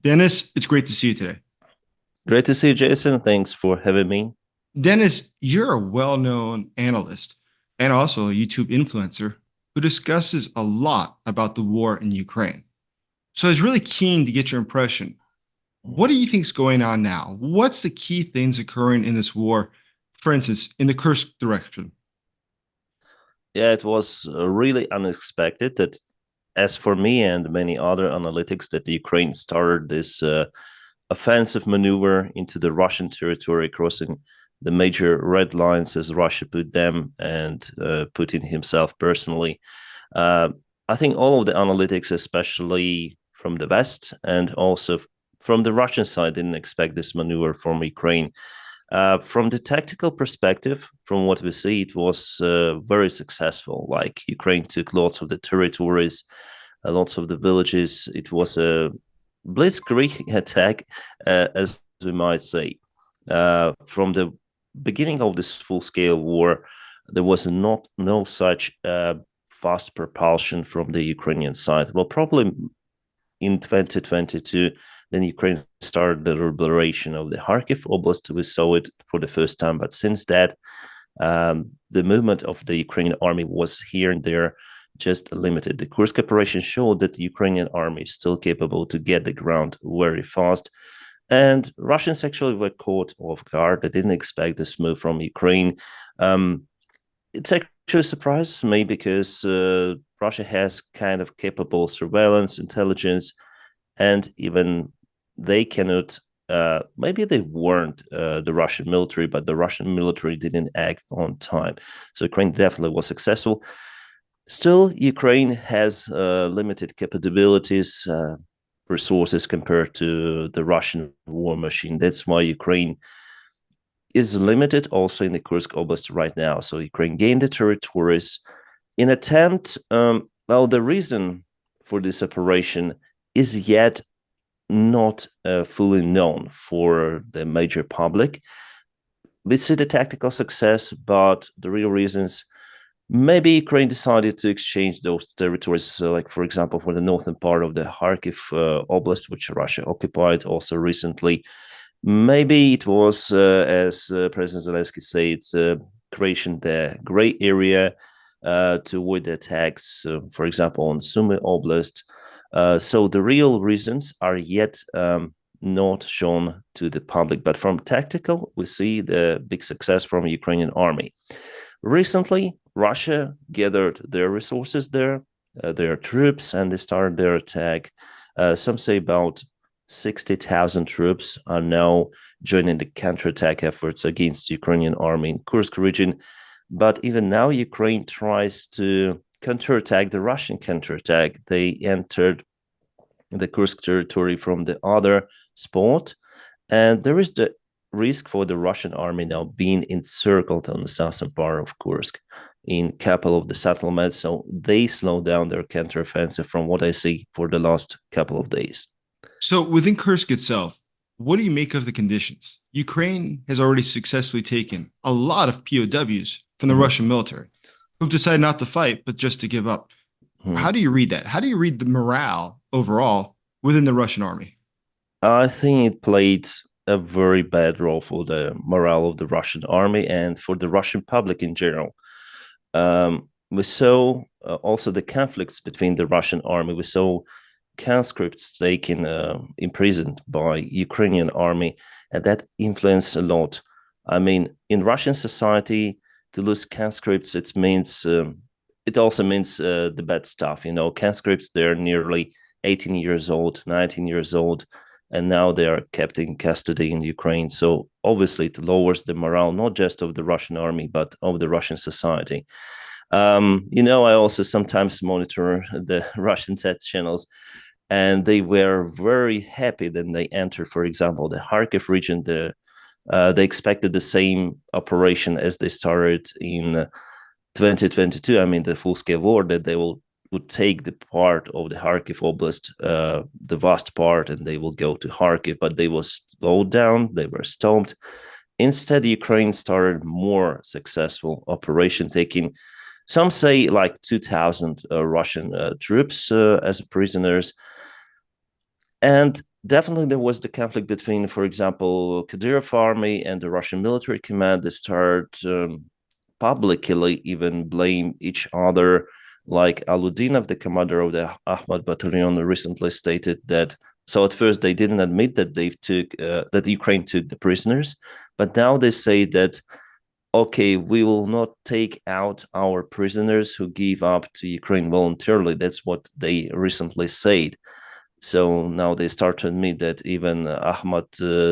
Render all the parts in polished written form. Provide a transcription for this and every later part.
Dennis, it's great to see you today. Great to see you, Jason. Thanks for having me. Dennis, you're a well known analyst and also a YouTube influencer who discusses a lot about the war in Ukraine. So I was really keen to get your impression. What do you think is going on now? What's the key things occurring in this war, for instance, in the Kursk direction? Yeah, it was really unexpected that, as for me and many other analytics, that the Ukraine started this offensive maneuver into the Russian territory, crossing the major red lines as Russia put them, and Putin himself personally. Uh, I think all of the analytics, especially from the West and also from the Russian side, didn't expect this maneuver from Ukraine. From the tactical perspective, from what we see, it was very successful. Like Ukraine took lots of the territories, lots of the villages. It was a blitzkrieg attack, as we might say. From the beginning of this full-scale war, there was not no such fast propulsion from the Ukrainian side. Well, probably in 2022, then Ukraine started the liberation of the Kharkiv Oblast. We saw it for the first time, but since that, the movement of the Ukrainian army was here and there, just limited. The Kursk operation showed that the Ukrainian army is still capable to get the ground very fast. And Russians actually were caught off guard. They didn't expect this move from Ukraine. It's actually surprises me because Russia has kind of capable surveillance, intelligence, and even they cannot. Maybe they warned the Russian military, but the Russian military didn't act on time. So Ukraine definitely was successful. Still, Ukraine has limited capabilities, resources compared to the Russian war machine. That's why Ukraine is limited also in the Kursk Oblast right now. So Ukraine gained the territories in attempt. Well, the reason for this operation is yet not fully known for the major public. We see the tactical success, but the real reasons, maybe Ukraine decided to exchange those territories, like, for example, for the northern part of the Kharkiv Oblast, which Russia occupied also recently. Maybe it was, as President Zelensky said, it's creation the gray area to avoid the attacks, for example, on Sumy Oblast. So the real reasons are yet not shown to the public. But from tactical, we see the big success from the Ukrainian army. Recently, Russia gathered their resources there, their troops, and they started their attack. Some say about 60,000 troops are now joining the counterattack efforts against the Ukrainian army in Kursk region. But even now, Ukraine tries to counterattack the Russian counterattack. They entered the Kursk territory from the other spot, and there is the risk for the Russian army now being encircled on the southern part of Kursk in couple of the settlements. So they slow down their counteroffensive from what I see for the last couple of days. So within Kursk itself, what do you make of the conditions? Ukraine has already successfully taken a lot of POWs from the Mhm. Russian military who've decided not to fight, but just to give up. How Mhm. do you read that? How do you read the morale overall within the Russian army? I think it played a very bad role for the morale of the Russian army and for the Russian public in general. We saw also the conflicts between the Russian army. We saw conscripts taken imprisoned by Ukrainian army, and that influenced a lot. I mean, in Russian society, to lose conscripts, it means it also means the bad stuff. You know, conscripts, they're nearly 18 years old, 19 years old, and now they are kept in custody in Ukraine. So obviously, it lowers the morale not just of the Russian army but of the Russian society. I also sometimes monitor the Russian set channels, and they were very happy that they entered, for example, the Kharkiv region. They expected the same operation as they started in 2022. I mean, the full-scale war, that they would take the part of the Kharkiv Oblast, the vast part, and they will go to Kharkiv, but they were slowed down, they were stopped. Instead, Ukraine started more successful operation, taking, some say, like 2,000 Russian troops as prisoners. And definitely there was the conflict between, for example, Kadyrov army and the Russian military command. They start publicly even blame each other. Like Aludinov, the commander of the Ahmad battalion, recently stated that. So at first they didn't admit that that Ukraine took the prisoners, but now they say that okay, we will not take out our prisoners who give up to Ukraine voluntarily. That's what they recently said. So now they start to admit that even Ahmad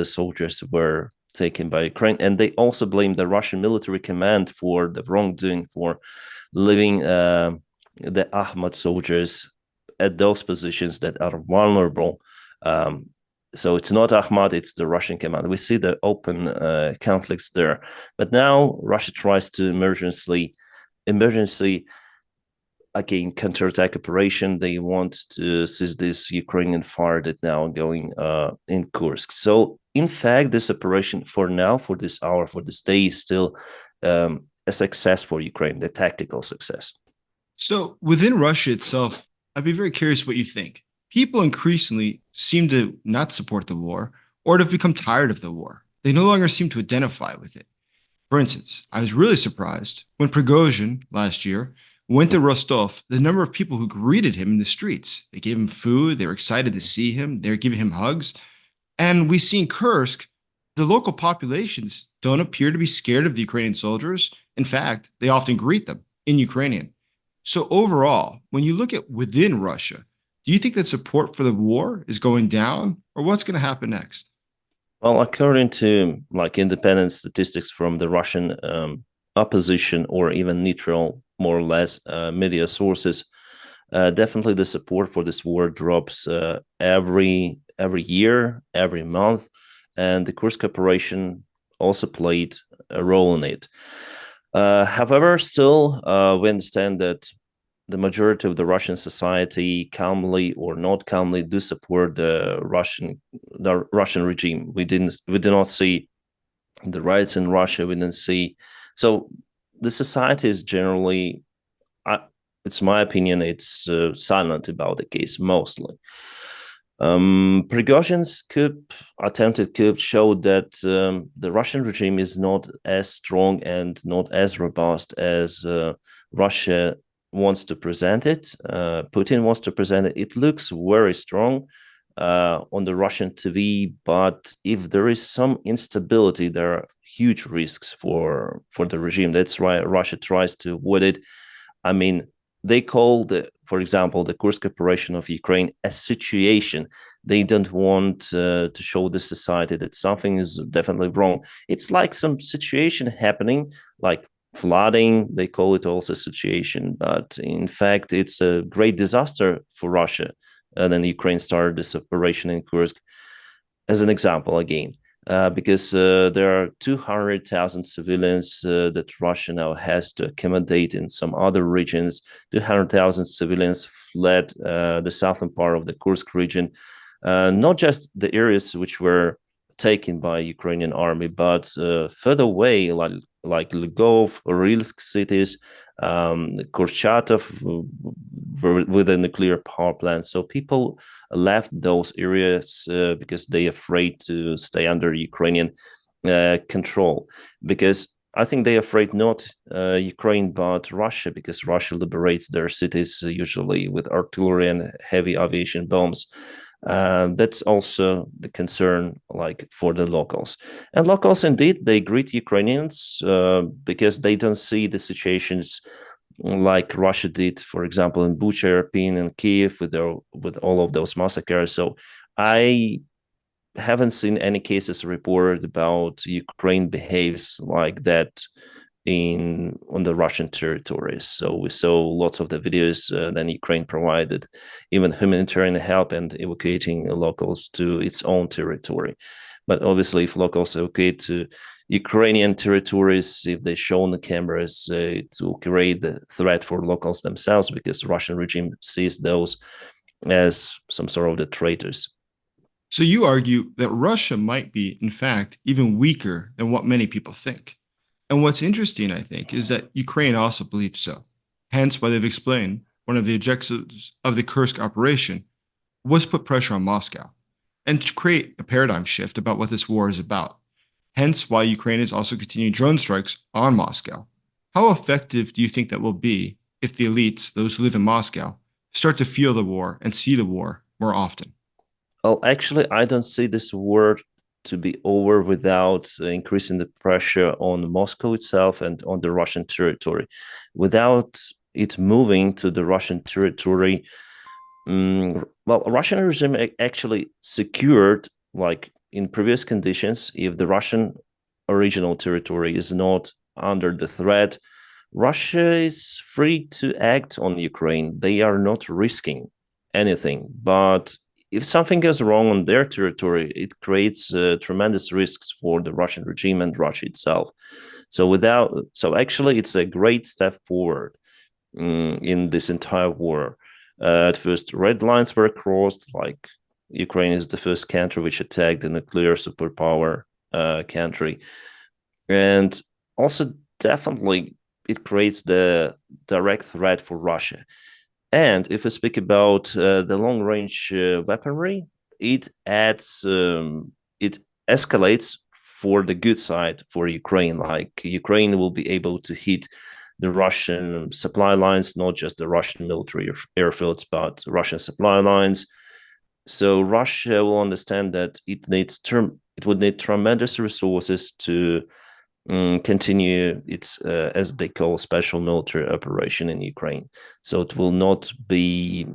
soldiers were taken by Ukraine, and they also blame the Russian military command for the wrongdoing for leaving the Ahmad soldiers at those positions that are vulnerable. Um, so it's not Ahmad, it's the Russian command. We see the open conflicts there, but now Russia tries to emergency again counterattack operation. They want to seize this Ukrainian fire that now going in Kursk. So in fact, this operation for now, for this hour, for this day, is still a success for Ukraine, the tactical success. So within Russia itself, I'd be very curious what you think. People increasingly seem to not support the war or to have become tired of the war. They no longer seem to identify with it. For instance, I was really surprised when Prigozhin last year went to Rostov, the number of people who greeted him in the streets. They gave him food, they were excited to see him, they were giving him hugs. And we see in Kursk, the local populations don't appear to be scared of the Ukrainian soldiers. In fact, they often greet them in Ukrainian. So overall, when you look at within Russia, do you think that support for the war is going down, or what's going to happen next? Well, according to like independent statistics from the Russian opposition or even neutral, more or less, media sources, definitely the support for this war drops every year, every month, and the Kursk operation also played a role in it. However, still, we understand that the majority of the Russian society, calmly or not calmly, do support the Russian regime. We did not see the riots in Russia. We didn't see. So the society is generally, it's my opinion, it's silent about the case mostly. Prigozhin's attempted coup, showed that the Russian regime is not as strong and not as robust as Russia wants to present it. Putin wants to present it. It looks very strong on the Russian TV, but if there is some instability, there are huge risks for the regime. That's why Russia tries to avoid it. I mean, they call for example, the Kursk operation of Ukraine a situation. They don't want to show the society that something is definitely wrong. It's like some situation happening, like flooding. They call it also a situation, but in fact, it's a great disaster for Russia. And then Ukraine started this operation in Kursk as an example again because there are 200,000 civilians that Russia now has to accommodate in some other regions. 200,000 civilians fled the southern part of the Kursk region, not just the areas which were taken by Ukrainian army, but further away, like Lvov, Rilsk cities, Kurchatov with a nuclear power plant. So people left those areas because they're afraid to stay under Ukrainian control. Because I think they're afraid not Ukraine, but Russia, because Russia liberates their cities usually with artillery and heavy aviation bombs. That's also the concern, like for the locals. And locals, indeed, they greet Ukrainians because they don't see the situations like Russia did, for example, in Bucha, Irpin, and Kyiv with all of those massacres. So I haven't seen any cases reported about Ukraine behaves like that on the Russian territories. So we saw lots of the videos that Ukraine provided, even humanitarian help and evacuating locals to its own territory. But obviously, if locals evacuate to Ukrainian territories, if they show on the cameras, it will create the threat for locals themselves because the Russian regime sees those as some sort of the traitors. So you argue that Russia might be, in fact, even weaker than what many people think. And what's interesting, I think, is that Ukraine also believes so. Hence why they've explained one of the objectives of the Kursk operation was put pressure on Moscow. and to create a paradigm shift about what this war is about. Hence why Ukraine is also continuing drone strikes on Moscow. How effective do you think that will be if the elites, those who live in Moscow, start to feel the war and see the war more often? Well, actually, I don't see this war to be over without increasing the pressure on Moscow itself and on the Russian territory. Without it moving to the Russian territory, well, Russian regime actually secured, like in previous conditions, if the Russian original territory is not under the threat, Russia is free to act on Ukraine. They are not risking anything. But if something goes wrong on their territory, it creates tremendous risks for the Russian regime and Russia itself. So actually, it's a great step forward in this entire war. At first, red lines were crossed, like Ukraine is the first country which attacked a nuclear superpower country. And also, definitely, it creates the direct threat for Russia. And if we speak about the long range weaponry, it adds, it escalates for the good side for Ukraine. Like Ukraine will be able to hit the Russian supply lines, not just the Russian military airfields, but Russian supply lines. So Russia will understand that it would need tremendous resources to continue its, as they call, special military operation in Ukraine. So it will not be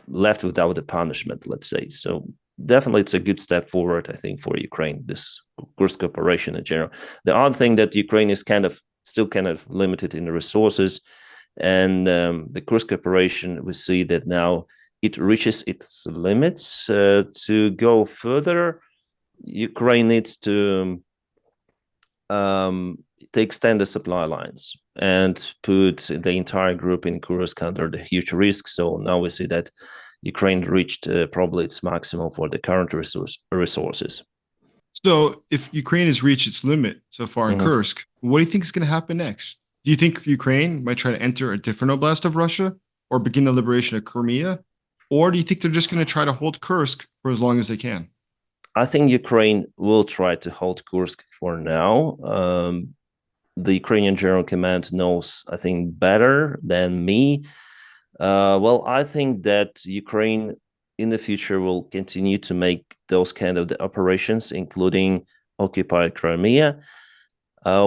left without the punishment, let's say. So definitely it's a good step forward, I think, for Ukraine, this Kursk operation in general. The other thing that Ukraine is still kind of limited in the resources, and the Kursk operation, we see that now it reaches its limits. To go further, Ukraine needs to extend the supply lines and put the entire group in Kursk under the huge risk. So now we see that Ukraine reached probably its maximum for the current resources. So, if Ukraine has reached its limit so far in Mhm. Kursk, what do you think is going to happen next? Do you think Ukraine might try to enter a different oblast of Russia or begin the liberation of Crimea? Or do you think they're just going to try to hold Kursk for as long as they can? I think Ukraine will try to hold Kursk for now. The Ukrainian General Command knows, I think, better than me. Well, I think that Ukraine in the future will continue to make those kind of the operations, including occupied Crimea.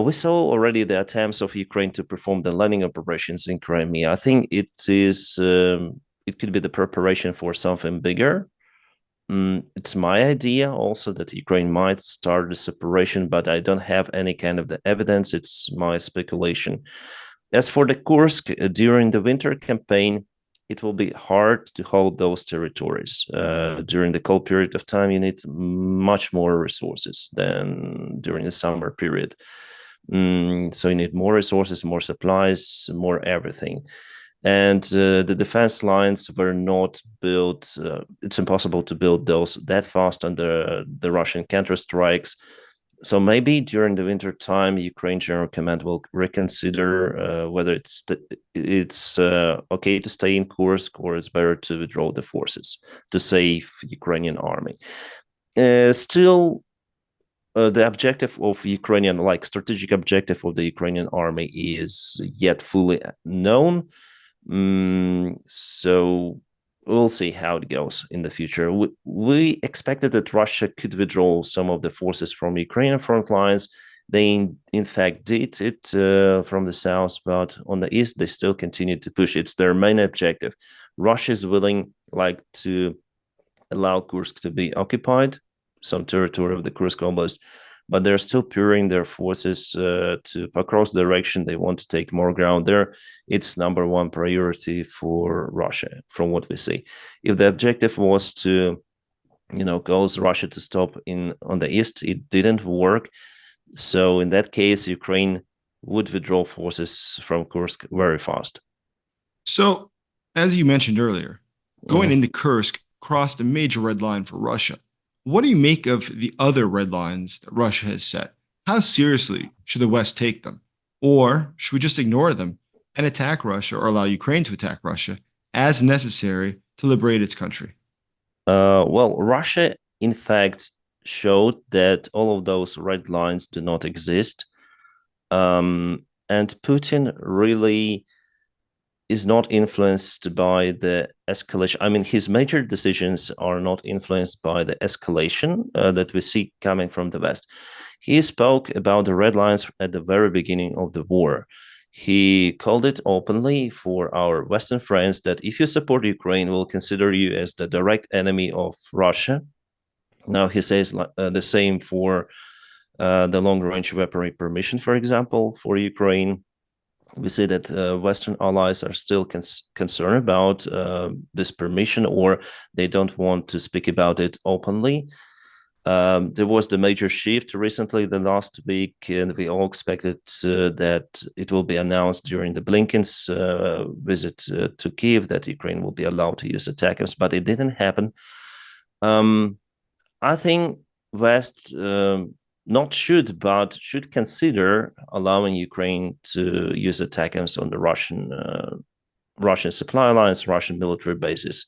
We saw already the attempts of Ukraine to perform the landing operations in Crimea. I think it could be the preparation for something bigger. It's my idea also that Ukraine might start the separation, but I don't have any kind of the evidence. It's my speculation. As for the Kursk, during the winter campaign, it will be hard to hold those territories. During the cold period of time, you need much more resources than during the summer period. So you need more resources, more supplies, more everything. And the defense lines were not built. It's impossible to build those that fast under the Russian counter strikes. So maybe during the winter time, Ukraine General Command will reconsider whether it's okay to stay in Kursk or it's better to withdraw the forces to save Ukrainian army. Still, the objective of Ukrainian, like strategic objective of the Ukrainian army, is yet fully known. So we'll see how it goes in the future. We expected that Russia could withdraw some of the forces from Ukrainian front lines. They, in fact, did it from the south, but on the east, they still continue to push. It's their main objective. Russia is willing, like, to allow Kursk to be occupied, some territory of the Kursk Oblast, but they're still pouring their forces to Pokrovsk direction. They want to take more ground there. It's number one priority for Russia, from what we see. If the objective was to, cause Russia to stop on the east, it didn't work. So in that case, Ukraine would withdraw forces from Kursk very fast. So, as you mentioned earlier, going Mhm. into Kursk crossed a major red line for Russia. What do you make of the other red lines that Russia has set? How seriously should the West take them? Or should we just ignore them and attack Russia or allow Ukraine to attack Russia as necessary to liberate its country? Well, Russia, in fact, showed that all of those red lines do not exist. And Putin really is not influenced by the escalation. I mean, his major decisions are not influenced by the escalation that we see coming from the West. He spoke about the red lines at the very beginning of the war. He called it openly for our Western friends that if you support Ukraine, we'll consider you as the direct enemy of Russia. Now he says the same for the long-range weaponry permission, for example, for Ukraine. We see that Western allies are still concerned about this permission, or they don't want to speak about it openly. There was the major shift recently, the last week, and we all expected that it will be announced during the Blinken's visit to Kyiv that Ukraine will be allowed to use attackers, but it didn't happen. Um, I think West not should, but should consider allowing Ukraine to use ATACMS on the Russian supply lines, Russian military bases.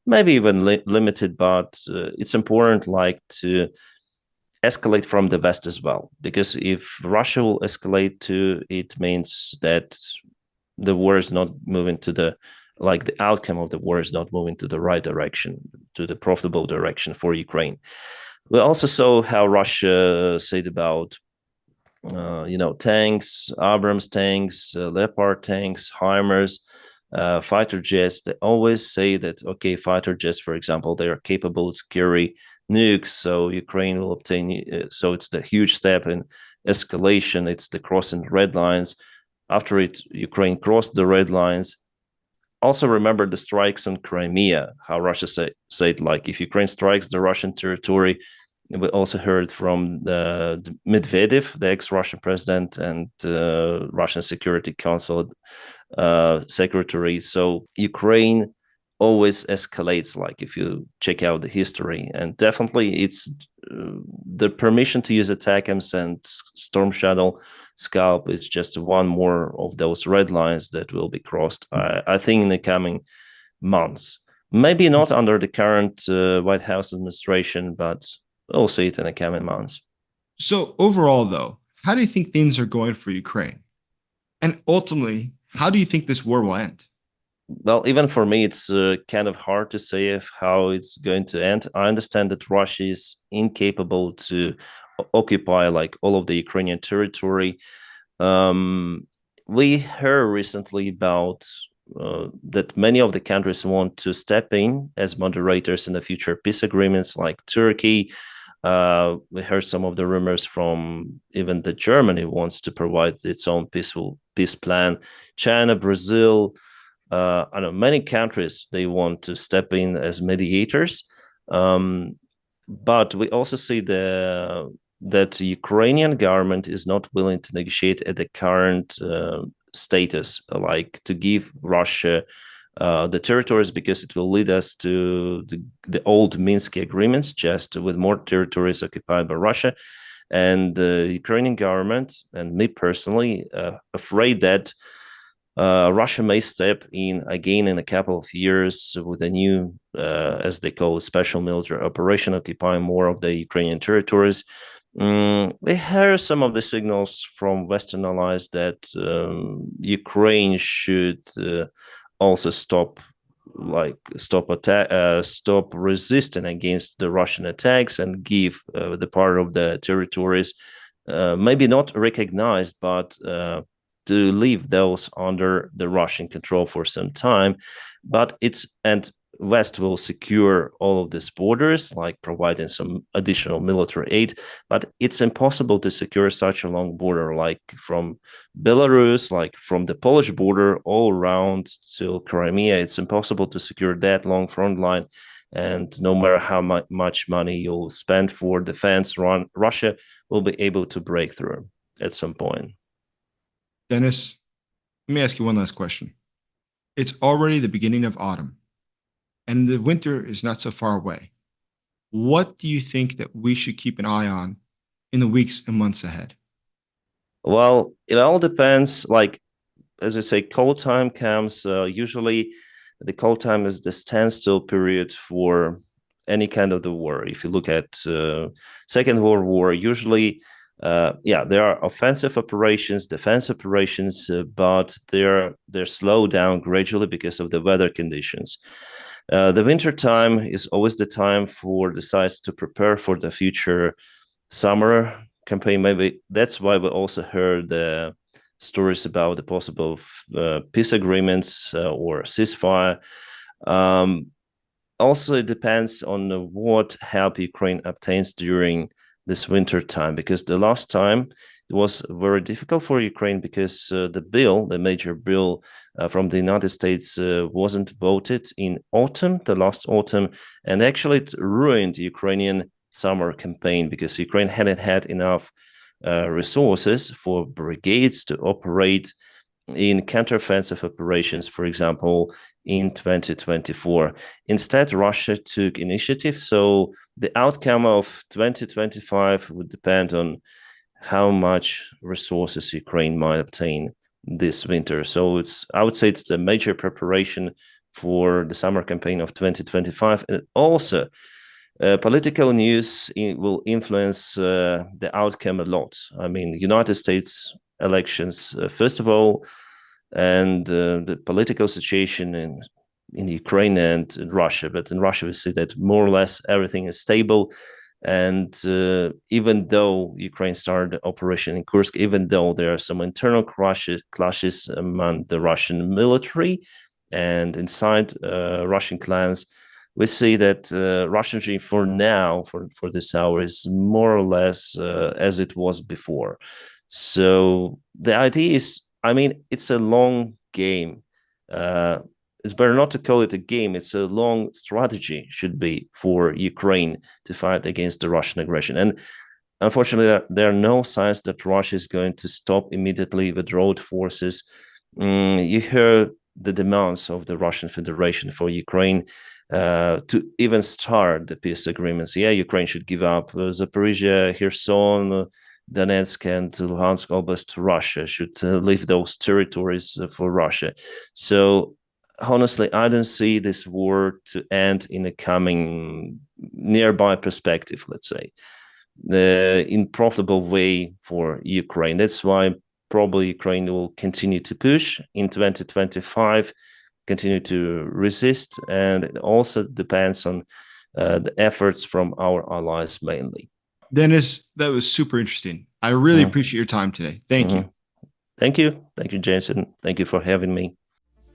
Maybe even limited, but it's important, like to escalate from the West as well. Because if Russia will escalate too, it means that the war is not moving to the outcome of the war is not moving to the right direction, to the profitable direction for Ukraine. We also saw how Russia said about tanks, Abrams tanks, Leopard tanks, HIMARS, fighter jets. They always say that, okay, fighter jets, for example, they are capable to carry nukes, so Ukraine will obtain. So it's the huge step in escalation. It's the crossing red lines. After it, Ukraine crossed the red lines. Also remember the strikes on Crimea, how Russia said, like, if Ukraine strikes the Russian territory, we also heard from the Medvedev, the ex-Russian president, and Russian Security Council secretary. So Ukraine always escalates, like if you check out the history. And definitely it's the permission to use ATACMS and Storm Shadow Scalp is just one more of those red lines that will be crossed, I think, in the coming months. Maybe not under the current White House administration, but we'll see it in the coming months. So, overall, though, how do you think things are going for Ukraine? And ultimately, how do you think this war will end? Well, even for me, it's kind of hard to say if how it's going to end. I understand that Russia is incapable to occupy like all of the Ukrainian territory. Um, we heard recently about that many of the countries want to step in as moderators in the future peace agreements, like Turkey. We heard some of the rumors from even the Germany wants to provide its own peaceful peace plan. China, Brazil, I know many countries they want to step in as mediators, but we also see that the Ukrainian government is not willing to negotiate at the current status, like to give Russia the territories, because it will lead us to the old Minsk agreements, just with more territories occupied by Russia. And the Ukrainian government, and me personally, afraid that Russia may step in again in a couple of years with a new, as they call it, special military operation, occupying more of the Ukrainian territories. We heard some of the signals from Western allies that Ukraine should also stop resisting against the Russian attacks and give the part of the territories, maybe not recognized, but to leave those under the Russian control for some time. But West will secure all of these borders, like providing some additional military aid. But it's impossible to secure such a long border, like from Belarus, like from the Polish border all around to Crimea. It's impossible to secure that long front line. And no matter how much money you'll spend for defense, Russia will be able to break through at some point. Dennis, let me ask you one last question. It's already the beginning of autumn, and the winter is not so far away. What do you think that we should keep an eye on in the weeks and months ahead? Well, it all depends. Like, as I say, cold time comes. Usually, the cold time is the standstill period for any kind of the war. If you look at Second World War, usually, there are offensive operations, defense operations, but they're slowed down gradually because of the weather conditions. The winter time is always the time for the sides to prepare for the future summer campaign. Maybe that's why we also heard the stories about the possible peace agreements or ceasefire. Also, it depends on what help Ukraine obtains during this winter time, because the last time it was very difficult for Ukraine because the major bill from the United States wasn't voted in autumn, the last autumn, and actually it ruined the Ukrainian summer campaign because Ukraine hadn't had enough resources for brigades to operate in counteroffensive operations, for example, in 2024. Instead, Russia took initiative. So the outcome of 2025 would depend on how much resources Ukraine might obtain this winter. So I would say it's the major preparation for the summer campaign of 2025. And also, political news will influence the outcome a lot. I mean, United States elections, first of all, and the political situation in Ukraine and in Russia. But in Russia, we see that more or less everything is stable. And even though Ukraine started operation in Kursk, even though there are some internal clashes among the Russian military and inside Russian clans, we see that Russian regime for now, for this hour, is more or less as it was before. So the idea is, I mean, it's a long game. It's better not to call it a game. It's a long strategy, should be, for Ukraine to fight against the Russian aggression. And unfortunately, there are no signs that Russia is going to stop immediately, withdraw forces. You heard the demands of the Russian Federation for Ukraine to even start the peace agreements. Yeah, Ukraine should give up Zaporizhia, Kherson, Donetsk and Luhansk Oblast to Russia, should leave those territories for Russia. So honestly, I don't see this war to end in a coming nearby perspective, let's say, in profitable way for Ukraine. That's why probably Ukraine will continue to push in 2025, continue to resist, and it also depends on the efforts from our allies mainly. Dennis, that was super interesting. I really Mm-hmm. appreciate your time today. Thank you. Mm-hmm. Thank you. Thank you, Jason. Thank you for having me.